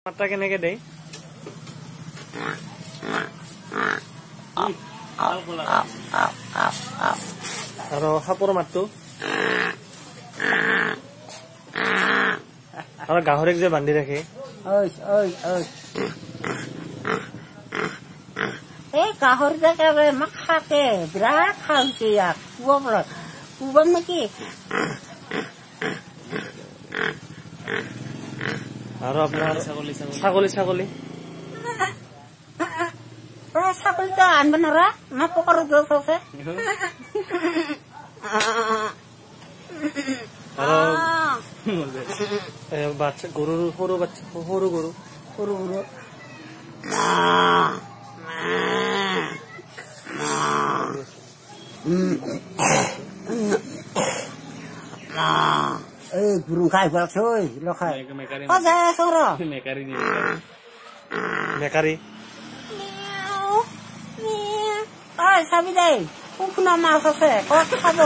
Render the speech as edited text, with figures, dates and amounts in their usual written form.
মাত্ৰা কেনেকে দেই আৰু সাপৰ মাতটো আৰু গাহৰিক যে বান্ধি ৰাখে এই গাহৰিটা একেবাৰে আমাক খাকে বিৰাট খাওঁছে ইয়াক কুবাম নেকি আৰু আপোনাৰ ছাগলী ছাগলীটা আনব নৰা না পকাৰো জোৰ আছে আৰু বাচ্চা গৰুৰ সৰু গৰু এই গুৰু খাই পেলাইছে ঐ লখাই মেকাৰী চাবি দেই শুনা মাছ আছে ক'ত খাব